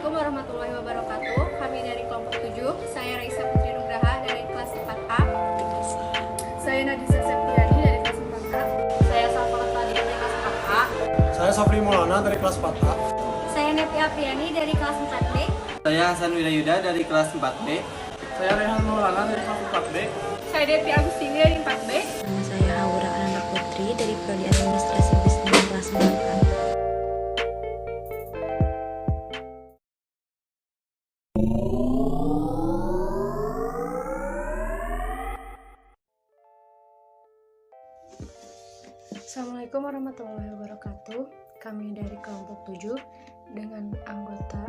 Assalamualaikum warahmatullahi wabarakatuh. Kami dari kelompok 7. Saya Raisa Putri Nugraha dari kelas 4A. Saya Nadisa Septiani dari kelas 4A. Saya Salva Tadi dari kelas 4A. Saya Safri Maulana dari kelas 4A. Saya Nepi Apriani dari kelas 4B. Saya Hasan Wirayuda dari kelas 4B. Saya Rehan Maulana dari kelas 4B. Saya Devi Agustini dari 4B. Nama saya Aura Ananda Putri dari Prodi Administrasi Bisnis kelas 4A. Assalamualaikum warahmatullahi wabarakatuh. Kami dari kelompok 7 dengan anggota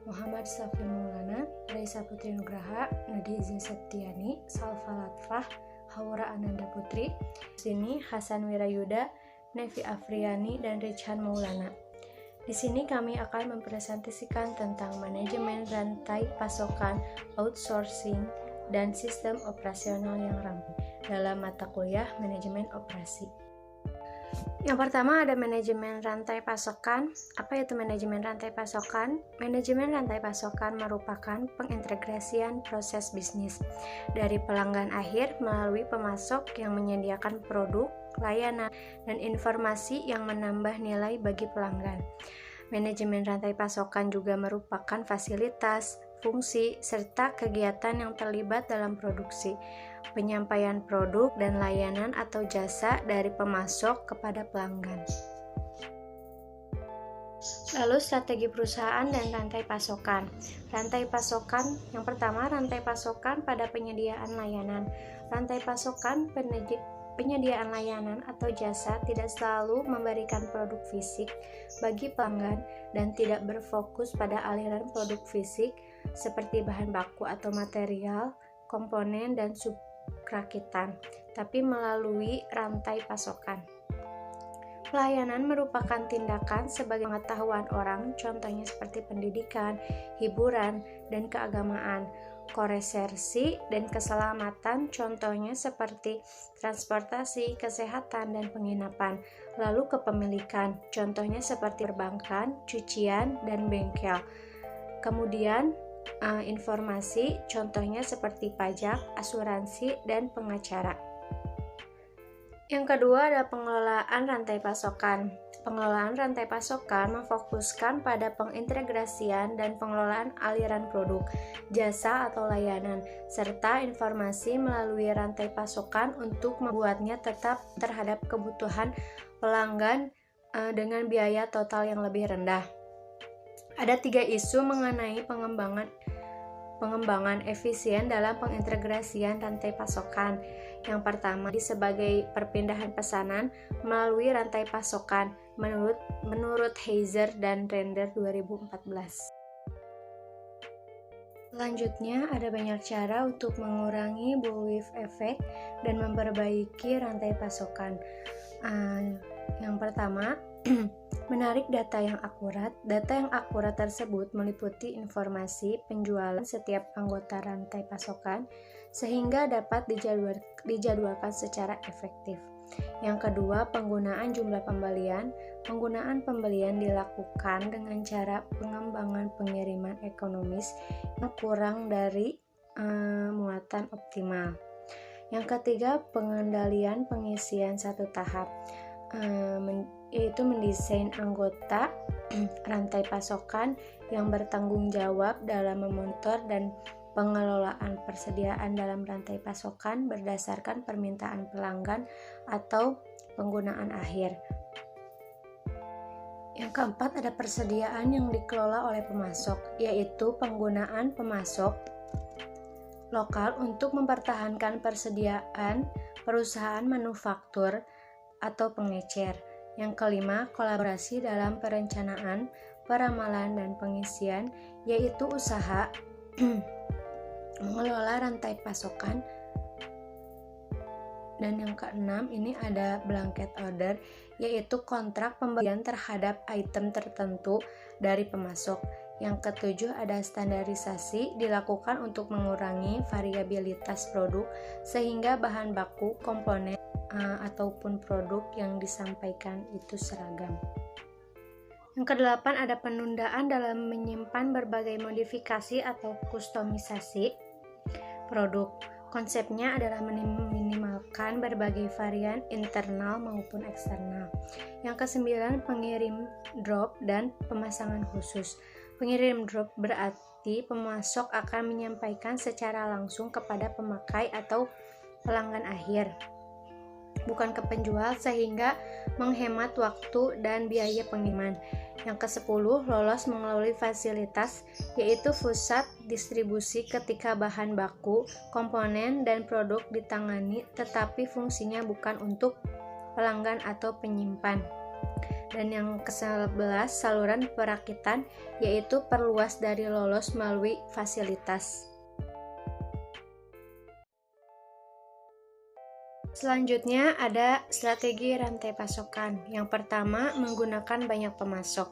Muhammad Safri Maulana, Raisa Putri Nugraha, Nadiza Septiani, Salva Latfah, Haura Ananda Putri. Di sini Hasan Wirayuda, Nevi Afriani, dan Richhan Maulana. Di sini kami akan mempresentasikan tentang manajemen rantai pasokan, outsourcing, dan sistem operasional yang ramping dalam mata kuliah manajemen operasi. Yang pertama ada manajemen rantai pasokan. Apa itu manajemen rantai pasokan? Manajemen rantai pasokan merupakan pengintegrasian proses bisnis dari pelanggan akhir melalui pemasok yang menyediakan produk, layanan, dan informasi yang menambah nilai bagi pelanggan. Manajemen rantai pasokan juga merupakan fasilitas, fungsi, serta kegiatan yang terlibat dalam produksi, penyampaian produk dan layanan atau jasa dari pemasok kepada pelanggan. Lalu strategi perusahaan dan rantai pasokan. Rantai pasokan yang pertama, rantai pasokan pada penyediaan layanan. Rantai pasokan penyediaan layanan atau jasa tidak selalu memberikan produk fisik bagi pelanggan dan tidak berfokus pada aliran produk fisik seperti bahan baku atau material, komponen, dan subrakitan, tapi melalui rantai pasokan. Pelayanan merupakan tindakan sebagai pengetahuan orang, contohnya seperti pendidikan, hiburan, dan keagamaan, koresersi, dan keselamatan, contohnya seperti transportasi, kesehatan, dan penginapan, lalu kepemilikan, contohnya seperti perbankan, cucian, dan bengkel. Kemudian informasi, contohnya seperti pajak, asuransi, dan pengacara. Yang kedua ada pengelolaan rantai pasokan. Pengelolaan rantai pasokan memfokuskan pada pengintegrasian dan pengelolaan aliran produk, jasa atau layanan, serta informasi melalui rantai pasokan untuk membuatnya tetap terhadap kebutuhan pelanggan dengan biaya total yang lebih rendah. Ada 3 isu mengenai pengembangan efisien dalam pengintegrasian rantai pasokan. Yang pertama, sebagai perpindahan pesanan melalui rantai pasokan menurut Heiser dan Render 2014. Selanjutnya, ada banyak cara untuk mengurangi bullwhip effect dan memperbaiki rantai pasokan. Yang pertama, menarik data yang akurat. Data yang akurat tersebut meliputi informasi penjualan setiap anggota rantai pasokan sehingga dapat dijadwalkan secara efektif. Yang kedua, penggunaan jumlah pembelian. Penggunaan pembelian dilakukan dengan cara pengembangan pengiriman ekonomis yang kurang dari muatan optimal. Yang ketiga, pengendalian pengisian satu tahap, yaitu mendesain anggota rantai pasokan yang bertanggung jawab dalam memonitor dan pengelolaan persediaan dalam rantai pasokan berdasarkan permintaan pelanggan atau penggunaan akhir. Yang keempat ada persediaan yang dikelola oleh pemasok, yaitu penggunaan pemasok lokal untuk mempertahankan persediaan perusahaan manufaktur atau pengecer. Yang kelima, kolaborasi dalam perencanaan, peramalan, dan pengisian, yaitu usaha mengelola rantai pasokan. Dan yang keenam, ini ada blanket order, yaitu kontrak pembelian terhadap item tertentu dari pemasok. Yang ketujuh ada standarisasi, dilakukan untuk mengurangi variabilitas produk sehingga bahan baku, komponen, ataupun produk yang disampaikan itu seragam. Yang kedelapan ada penundaan dalam menyimpan berbagai modifikasi atau kustomisasi produk. Konsepnya adalah meminimalkan berbagai varian internal maupun eksternal. Yang kesembilan, pengirim drop dan pemasangan khusus. Pengirim drop berarti pemasok akan menyampaikan secara langsung kepada pemakai atau pelanggan akhir, bukan ke penjual, sehingga menghemat waktu dan biaya pengiriman. Yang ke-10, lolos melalui fasilitas, yaitu pusat distribusi ketika bahan baku, komponen, dan produk ditangani, tetapi fungsinya bukan untuk pelanggan atau penyimpan. Dan yang ke-11, saluran perakitan, yaitu perluas dari lolos melalui fasilitas. Selanjutnya ada strategi rantai pasokan. Yang pertama, menggunakan banyak pemasok.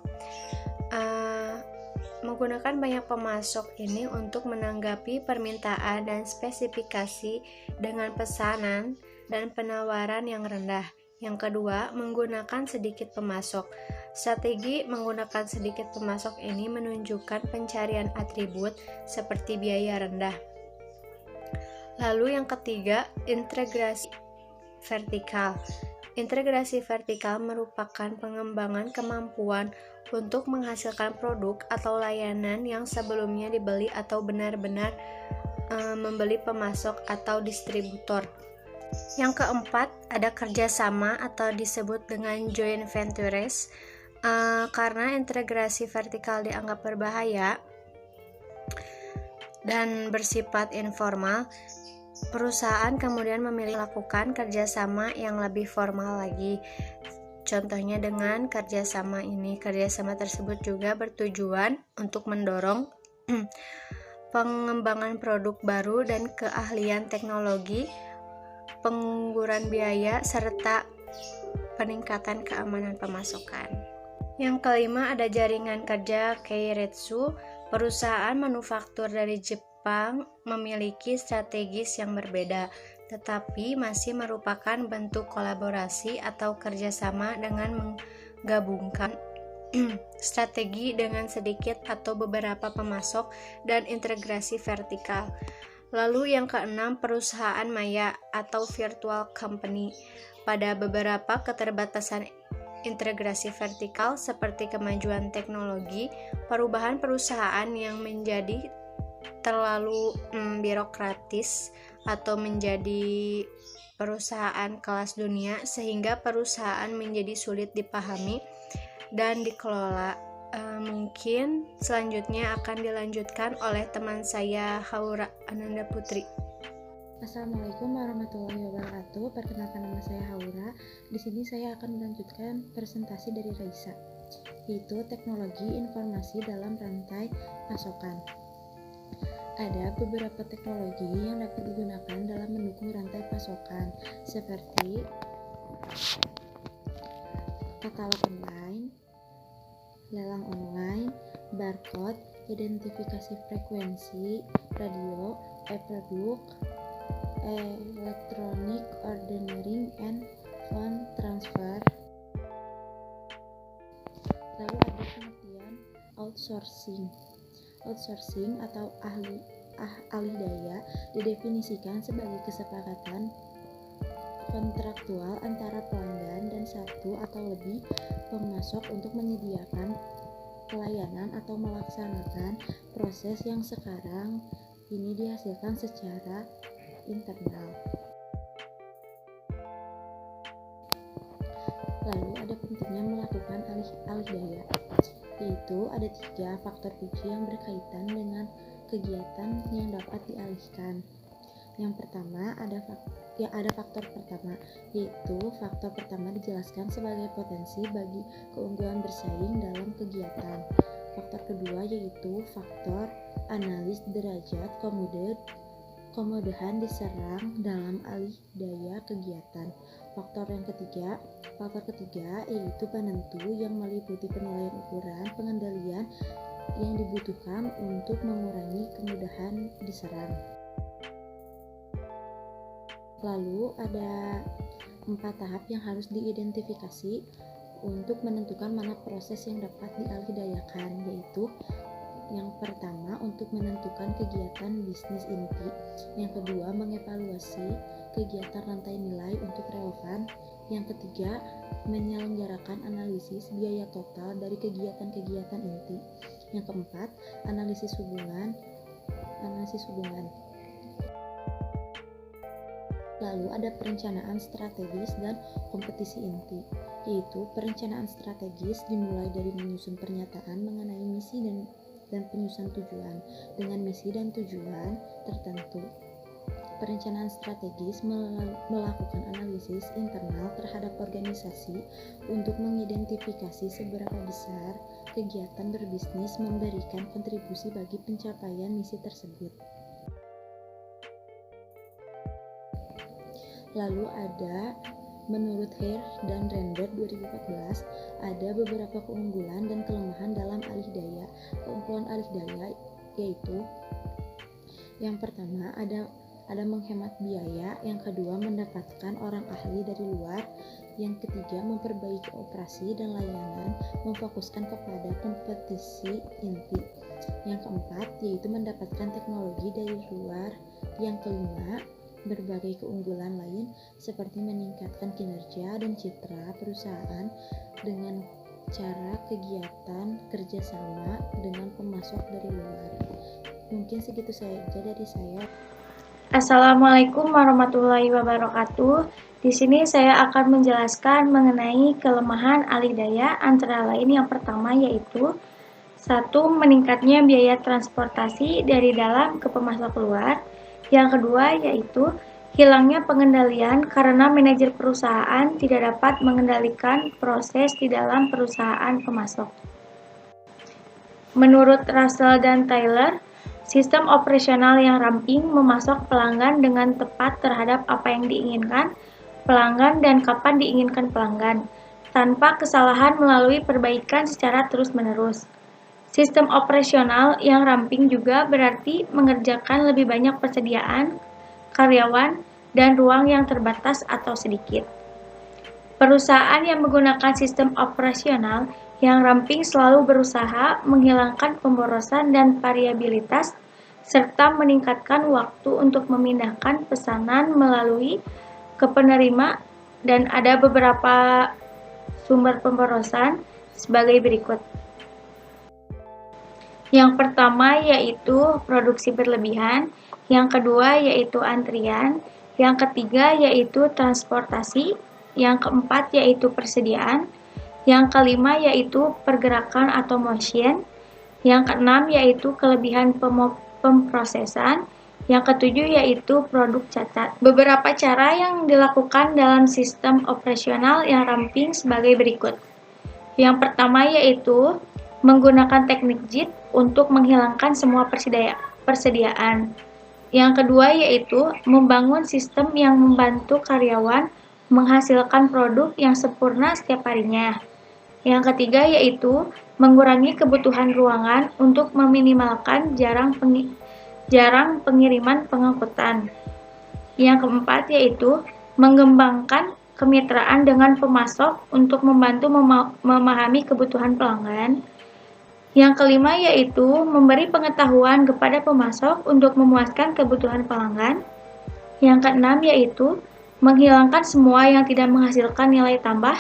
Menggunakan banyak pemasok ini untuk menanggapi permintaan dan spesifikasi dengan pesanan dan penawaran yang rendah. Yang kedua, menggunakan sedikit pemasok. Strategi menggunakan sedikit pemasok ini menunjukkan pencarian atribut seperti biaya rendah. Lalu yang ketiga, integrasi vertikal. Integrasi vertikal merupakan pengembangan kemampuan untuk menghasilkan produk atau layanan yang sebelumnya dibeli atau benar-benar membeli pemasok atau distributor. Yang keempat, ada kerjasama atau disebut dengan joint ventures. Karena integrasi vertikal dianggap berbahaya dan bersifat informal, perusahaan kemudian memilih melakukan kerjasama yang lebih formal lagi. Contohnya dengan kerjasama ini, kerjasama tersebut juga bertujuan untuk mendorong pengembangan produk baru dan keahlian teknologi, pengangguran biaya, serta peningkatan keamanan pemasaran. Yang kelima ada jaringan kerja Keiretsu. Perusahaan manufaktur dari Jepang memiliki strategis yang berbeda, tetapi masih merupakan bentuk kolaborasi atau kerjasama dengan menggabungkan strategi dengan sedikit atau beberapa pemasok dan integrasi vertikal. Lalu yang keenam, perusahaan maya atau virtual company. Pada beberapa keterbatasan integrasi vertikal seperti kemajuan teknologi, perubahan perusahaan yang menjadi terlalu birokratis atau menjadi perusahaan kelas dunia sehingga perusahaan menjadi sulit dipahami dan dikelola. Mungkin selanjutnya akan dilanjutkan oleh teman saya Haura Ananda Putri. Assalamualaikum warahmatullahi wabarakatuh. Perkenalkan, nama saya Haura. Di sini saya akan melanjutkan presentasi dari Raisa, yaitu teknologi informasi dalam rantai pasokan. Ada beberapa teknologi yang dapat digunakan dalam mendukung rantai pasokan, seperti katalog online, lelang online, barcode, identifikasi frekuensi, radio, e-produk, electronic ordering, and fund transfer. Lalu ada pengertian outsourcing. Outsourcing atau alih daya didefinisikan sebagai kesepakatan kontraktual antara pelanggan dan satu atau lebih pemasok untuk menyediakan pelayanan atau melaksanakan proses yang sekarang ini dihasilkan secara internal. Lalu ada pentingnya melakukan alih daya, yaitu ada 3 faktor kunci yang berkaitan dengan kegiatan yang dapat dialihkan. Yang pertama ada faktor pertama, yaitu faktor pertama dijelaskan sebagai potensi bagi keunggulan bersaing dalam kegiatan. Faktor kedua yaitu faktor analis derajat kemudahan diserang dalam alih daya kegiatan. Faktor ketiga yaitu penentu yang meliputi penilaian ukuran pengendalian yang dibutuhkan untuk mengurangi kemudahan diserang. Lalu ada 4 tahap yang harus diidentifikasi untuk menentukan mana proses yang dapat dialihdayakan, yaitu yang pertama untuk menentukan kegiatan bisnis inti, yang kedua mengevaluasi kegiatan rantai nilai untuk relevan, yang ketiga menyelenggarakan analisis biaya total dari kegiatan-kegiatan inti, yang keempat analisis hubungan. Lalu ada perencanaan strategis dan kompetisi inti, yaitu perencanaan strategis dimulai dari menyusun pernyataan mengenai misi dan penyusun tujuan dengan misi dan tujuan tertentu. Perencanaan strategis melakukan analisis internal terhadap organisasi untuk mengidentifikasi seberapa besar kegiatan berbisnis memberikan kontribusi bagi pencapaian misi tersebut. Lalu ada, menurut Hare dan Render 2014, ada beberapa keunggulan dan kelemahan dalam alih daya. Keunggulan alih daya yaitu yang pertama ada menghemat biaya, yang kedua mendapatkan orang ahli dari luar, yang ketiga memperbaiki operasi dan layanan, memfokuskan kepada kompetisi inti, yang keempat yaitu mendapatkan teknologi dari luar, yang kelima berbagai keunggulan lain seperti meningkatkan kinerja dan citra perusahaan dengan cara kegiatan kerjasama dengan pemasok dari luar. Mungkin segitu saja dari saya. Assalamualaikum warahmatullahi wabarakatuh. Di sini saya akan menjelaskan mengenai kelemahan alih daya, antara lain yang pertama yaitu 1. Meningkatnya biaya transportasi dari dalam ke pemasok luar. Yang kedua yaitu hilangnya pengendalian karena manajer perusahaan tidak dapat mengendalikan proses di dalam perusahaan pemasok. Menurut Russell dan Taylor, sistem operasional yang ramping memasok pelanggan dengan tepat terhadap apa yang diinginkan pelanggan dan kapan diinginkan pelanggan, tanpa kesalahan melalui perbaikan secara terus-menerus. Sistem operasional yang ramping juga berarti mengerjakan lebih banyak persediaan, karyawan, dan ruang yang terbatas atau sedikit. Perusahaan yang menggunakan sistem operasional yang ramping selalu berusaha menghilangkan pemborosan dan variabilitas, serta meningkatkan waktu untuk memindahkan pesanan melalui ke penerima, dan ada beberapa sumber pemborosan sebagai berikut. Yang pertama yaitu produksi berlebihan, yang kedua yaitu antrian, yang ketiga yaitu transportasi, yang keempat yaitu persediaan, yang kelima yaitu pergerakan atau motion, yang keenam yaitu kelebihan pemprosesan, yang ketujuh yaitu produk cacat. Beberapa cara yang dilakukan dalam sistem operasional yang ramping sebagai berikut. Yang pertama yaitu menggunakan teknik JIT untuk menghilangkan semua persediaan. Yang kedua yaitu membangun sistem yang membantu karyawan menghasilkan produk yang sempurna setiap harinya. Yang ketiga yaitu mengurangi kebutuhan ruangan untuk meminimalkan jarang pengiriman pengangkutan. Yang keempat yaitu mengembangkan kemitraan dengan pemasok untuk membantu memahami kebutuhan pelanggan. Yang kelima yaitu memberi pengetahuan kepada pemasok untuk memuaskan kebutuhan pelanggan. Yang keenam yaitu menghilangkan semua yang tidak menghasilkan nilai tambah.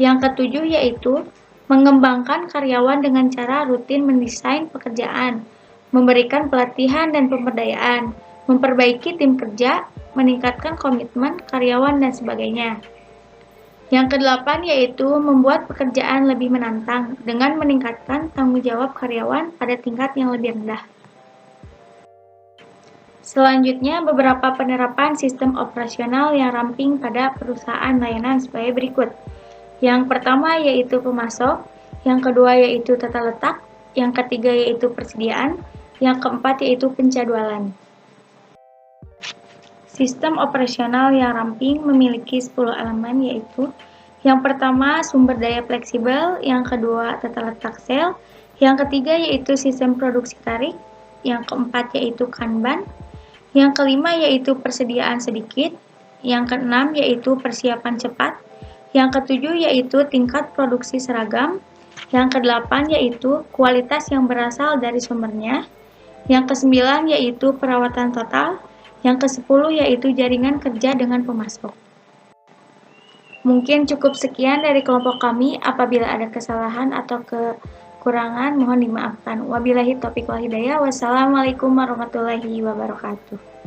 Yang ketujuh yaitu mengembangkan karyawan dengan cara rutin mendesain pekerjaan, memberikan pelatihan dan pemberdayaan, memperbaiki tim kerja, meningkatkan komitmen karyawan, dan sebagainya. Yang kedelapan yaitu membuat pekerjaan lebih menantang dengan meningkatkan tanggung jawab karyawan pada tingkat yang lebih rendah. Selanjutnya, beberapa penerapan sistem operasional yang ramping pada perusahaan layanan sebagai berikut. Yang pertama yaitu pemasok, yang kedua yaitu tata letak, yang ketiga yaitu persediaan, yang keempat yaitu penjadwalan. Sistem operasional yang ramping memiliki 10 elemen yaitu yang pertama sumber daya fleksibel, yang kedua tata letak sel, yang ketiga yaitu sistem produksi tarik, yang keempat yaitu Kanban, yang kelima yaitu persediaan sedikit, yang keenam yaitu persiapan cepat, Yang ketujuh yaitu tingkat produksi seragam. Yang kedelapan yaitu kualitas yang berasal dari sumbernya. Yang kesembilan yaitu perawatan total. Yang kesepuluh yaitu jaringan kerja dengan pemasok. Mungkin cukup sekian dari kelompok kami. Apabila ada kesalahan atau kekurangan mohon dimaafkan. Wabillahi taufiq wal hidayah. Wassalamualaikum warahmatullahi wabarakatuh.